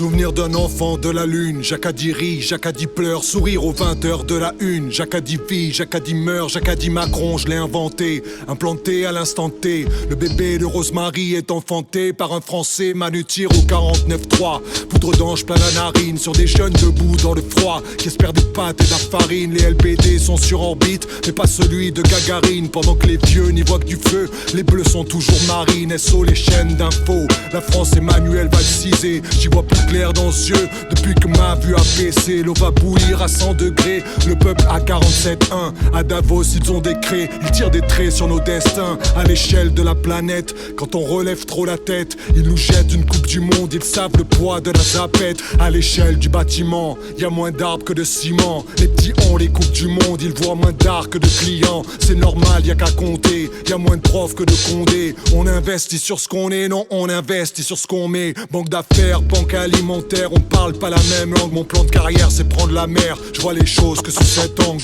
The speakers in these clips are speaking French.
Souvenir d'un enfant de la lune. Jacadi rit, Jacadi pleure. Sourire aux 20h de la une. Jacadi vit, Jacadi meurt. Jacadi Macron, je l'ai inventé. Implanté à l'instant T. Le bébé de Rosemary est enfanté par un Français. Manu tire au 49-3. Poudre d'ange plein la narine. Sur des jeunes debout dans le froid qui espèrent des pâtes et de la farine. Les LBD sont sur orbite, mais pas celui de Gagarine. Pendant que les vieux n'y voient que du feu, les bleus sont toujours marines. SO les chaînes d'infos. La France Emmanuel Valcisé. J'y vois plus clair dans les yeux depuis que ma vue a baissé. L'eau va bouillir à 100 degrés. Le peuple à 47-1. À Davos ils ont des craies. Ils tirent des traits sur nos destins. À l'échelle de la planète, quand on relève trop la tête, ils nous jettent une coupe du monde. Ils savent le poids de la zapette. À l'échelle du bâtiment, y a moins d'arbres que de ciment. Les petits ont les coupes du monde. Ils voient moins d'art que de clients. C'est normal, y a qu'à compter. Y a moins de profs que de Condé. On investit sur ce qu'on est, non, on investit sur ce qu'on met. Banque d'affaires, banque alimentaire, on parle pas la même langue. Mon plan de carrière, c'est prendre la mer. Je vois les choses que sous cet angle.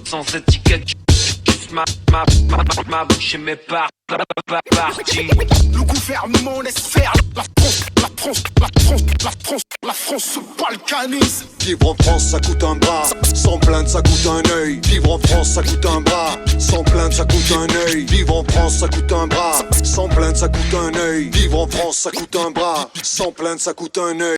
Sans étiquette, juste ma bouche et mes parties. Le gouvernement laisse faire. La France se balkanise. Vivre en France ça coûte un bras, sans plainte ça coûte un œil. Vivre en France ça coûte un bras, sans plainte ça coûte un œil. Vivre en France ça coûte un bras, sans plainte ça coûte un œil. Vivre en France ça coûte un bras, sans plainte ça coûte un œil.